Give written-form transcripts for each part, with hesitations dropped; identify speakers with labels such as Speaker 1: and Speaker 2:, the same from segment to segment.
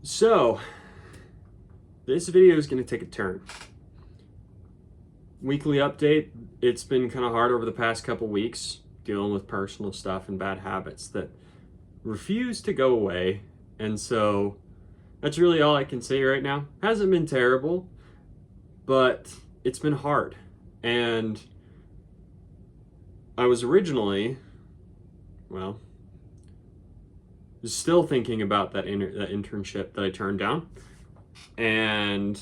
Speaker 1: So, this video is going to take a turn. Weekly update. It's been kind of hard over the past couple weeks dealing with personal stuff and bad habits that refuse to go away. And so, that's really all I can say right now. Hasn't been terrible, but it's been hard. And I was originally, well, still thinking about that internship that I turned down and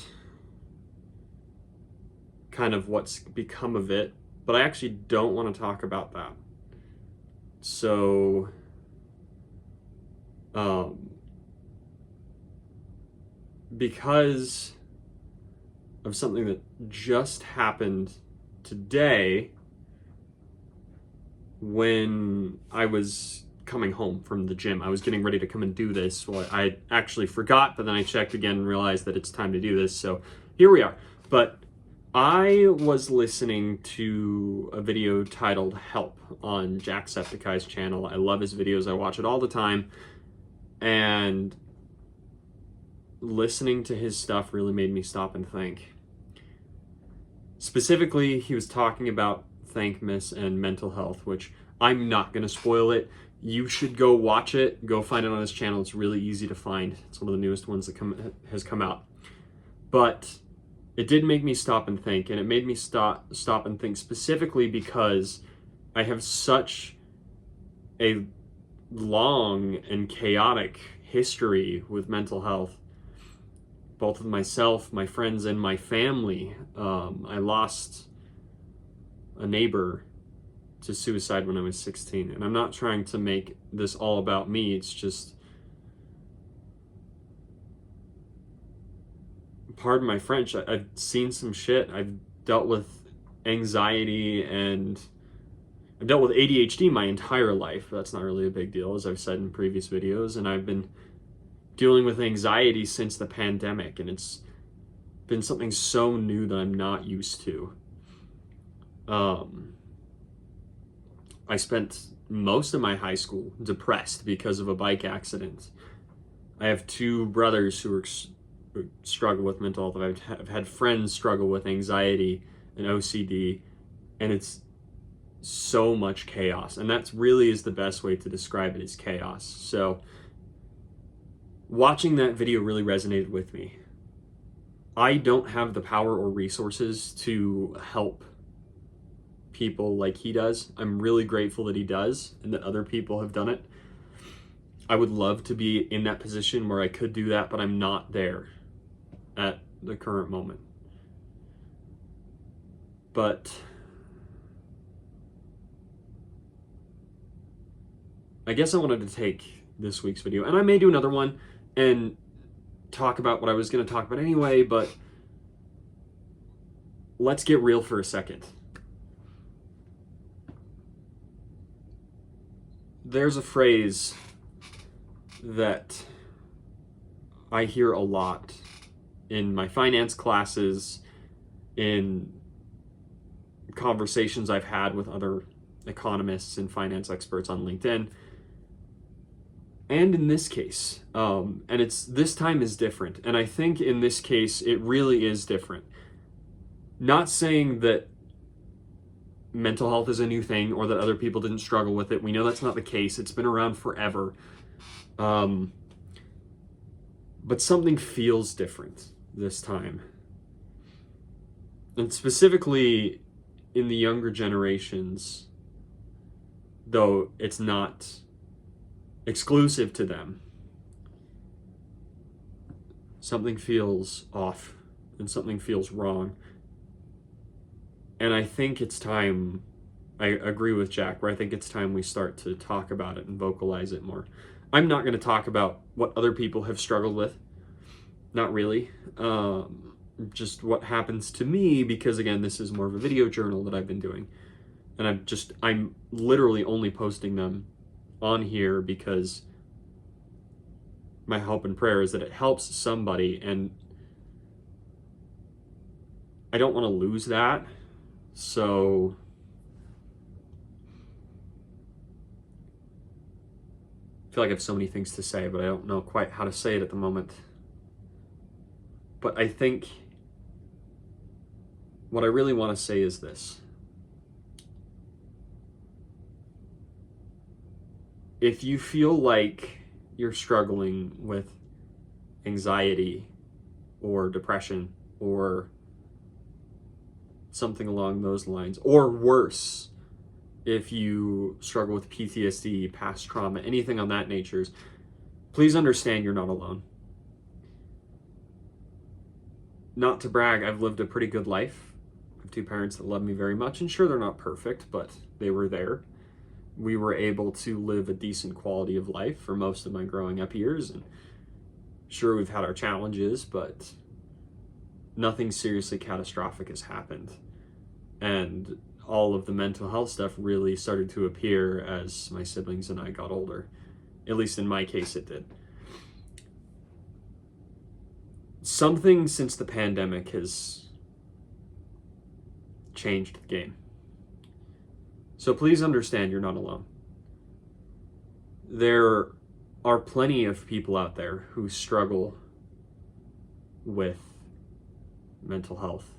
Speaker 1: kind of what's become of it, but I actually don't want to talk about that. So, because of something that just happened today when I was coming home from the gym. I was getting ready to come and do this. Well, I actually forgot, but then I checked again and realized that it's time to do this. So here we are. But I was listening to a video titled Help on Jacksepticeye's channel. I love his videos. I watch it all the time. And listening to his stuff really made me stop and think. Specifically, he was talking about thankmas and mental health, which I'm not going to spoil it. You should go watch it. Go find it on his channel. It's really easy to find. It's one of the newest ones that has come out. But it did make me stop and think, and it made me stop and think specifically because I have such a long and chaotic history with mental health, both with myself, my friends, and my family. I lost a neighbor to suicide when I was 16. And I'm not trying to make this all about me. It's just, pardon my French, I've seen some shit. I've dealt with anxiety and I've dealt with ADHD my entire life. That's not really a big deal, as I've said in previous videos. And I've been dealing with anxiety since the pandemic. And it's been something so new that I'm not used to. I spent most of my high school depressed because of a bike accident. I have two brothers who struggle with mental health. I've had friends struggle with anxiety and OCD, and it's so much chaos. And that's really is the best way to describe it, is chaos. So watching that video really resonated with me. I don't have the power or resources to help people like he does. I'm really grateful that he does and that other people have done it. I would love to be in that position where I could do that, but I'm not there at the current moment. But I guess I wanted to take this week's video, and I may do another one and talk about what I was going to talk about anyway, but let's get real for a second. There's a phrase that I hear a lot in my finance classes, in conversations I've had with other economists and finance experts on LinkedIn, and in this case. And this time is different. And I think in this case, it really is different. Not saying that mental health is a new thing or that other people didn't struggle with it. We know that's not the case. It's been around forever. But something feels different this time. And specifically in the younger generations, though it's not exclusive to them, something feels off and something feels wrong. And I think it's time, I agree with Jack, where I think it's time we start to talk about it and vocalize it more. I'm not going to talk about what other people have struggled with. Not really. Just what happens to me, because again, this is more of a video journal that I've been doing. And I'm literally only posting them on here because my hope and prayer is that it helps somebody, and I don't want to lose that. So I feel like I have so many things to say, but I don't know quite how to say it at the moment. But I think what I really want to say is this. If you feel like you're struggling with anxiety or depression or something along those lines, or worse, if you struggle with PTSD, past trauma, anything on that nature, please understand you're not alone. Not to brag, I've lived a pretty good life. I have two parents that love me very much, and sure, they're not perfect, but they were there. We were able to live a decent quality of life for most of my growing up years, and sure, we've had our challenges, but nothing seriously catastrophic has happened. And all of the mental health stuff really started to appear as my siblings and I got older. At least in my case, it did. Something since the pandemic has changed the game. So please understand you're not alone. There are plenty of people out there who struggle with mental health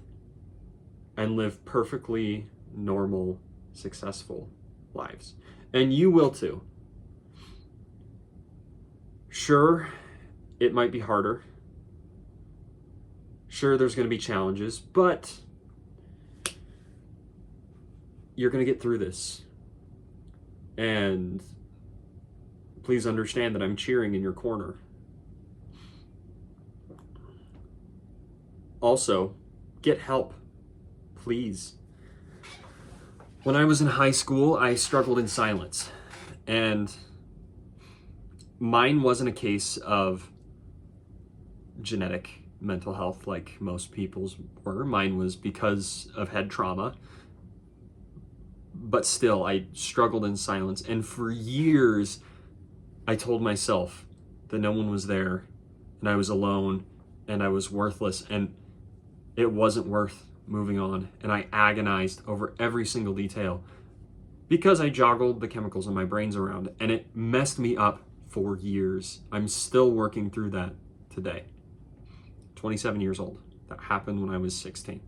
Speaker 1: and live perfectly normal, successful lives. And you will too. Sure, it might be harder. Sure, there's going to be challenges, but you're going to get through this. And please understand that I'm cheering in your corner. Also, get help, please. When I was in high school, I struggled in silence. And mine wasn't a case of genetic mental health like most people's were. Mine was because of head trauma. But still, I struggled in silence. And for years, I told myself that no one was there, and I was alone, and I was worthless, and it wasn't worth moving on. And I agonized over every single detail because I joggled the chemicals in my brains around, and it messed me up for years. I'm still working through that today. 27 years old. That happened when I was 16.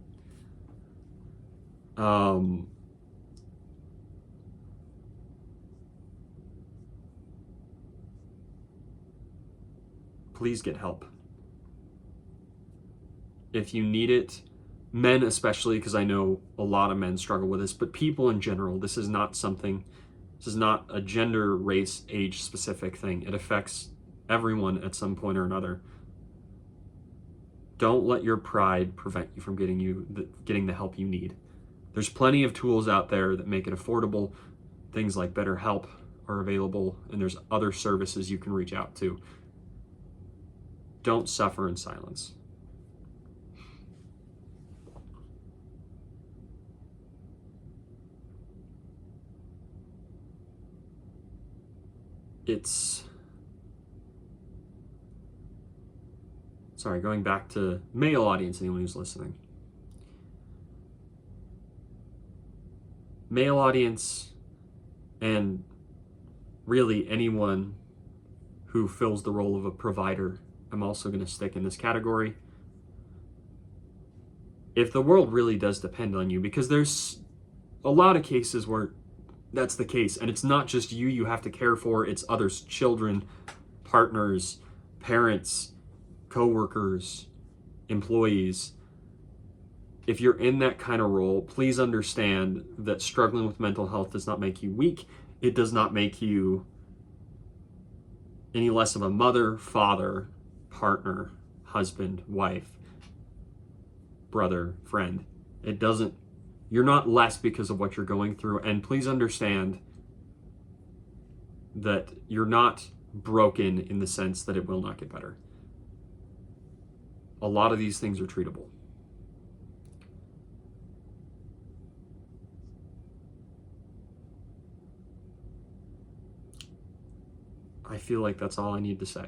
Speaker 1: Please get help. If you need it, men especially, because I know a lot of men struggle with this, but people in general, this is not a gender, race, age specific thing. It affects everyone at some point or another. Don't let your pride prevent you from getting the help you need. There's plenty of tools out there that make it affordable. Things like BetterHelp are available, and there's other services you can reach out to. Don't suffer in silence. Going back to male audience, anyone who's listening. Male audience, and really anyone who fills the role of a provider, I'm also going to stick in this category. If the world really does depend on you, because there's a lot of cases where that's the case, and it's not just you have to care for, it's others, children, partners, parents, co-workers, employees. If you're in that kind of role, please understand that struggling with mental health does not make you weak. It does not make you any less of a mother, father, partner, husband, wife, brother, friend. It doesn't. You're not less because of what you're going through. And please understand that you're not broken in the sense that it will not get better. A lot of these things are treatable. I feel like that's all I need to say.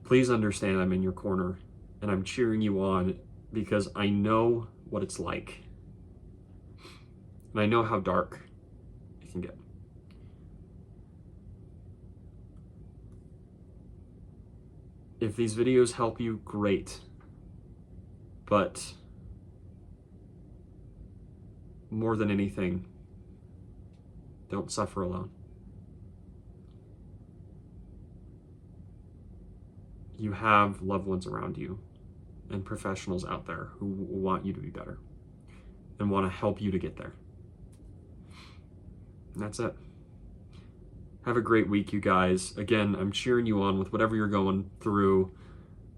Speaker 1: Please understand I'm in your corner, and I'm cheering you on because I know what it's like. And I know how dark it can get. If these videos help you, great. But more than anything, don't suffer alone. You have loved ones around you and professionals out there who want you to be better and want to help you to get there. And that's it. Have a great week, you guys. Again, I'm cheering you on with whatever you're going through.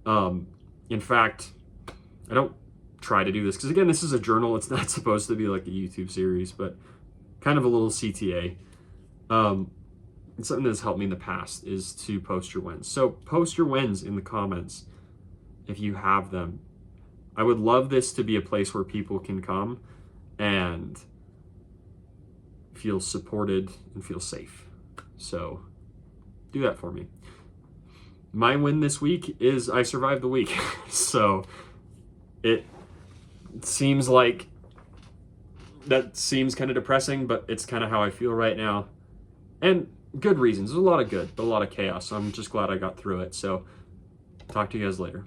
Speaker 1: In fact, I don't try to do this because, again, this is a journal. It's not supposed to be like a YouTube series, but kind of a little CTA. It's something that's helped me in the past is to post your wins. So post your wins in the comments if you have them. I would love this to be a place where people can come and feel supported and feel safe. So do that for me. My win this week is I survived the week. So it seems like that seems kind of depressing, but it's kind of how I feel right now. And good reasons. There's a lot of good, but a lot of chaos. So I'm just glad I got through it. So talk to you guys later.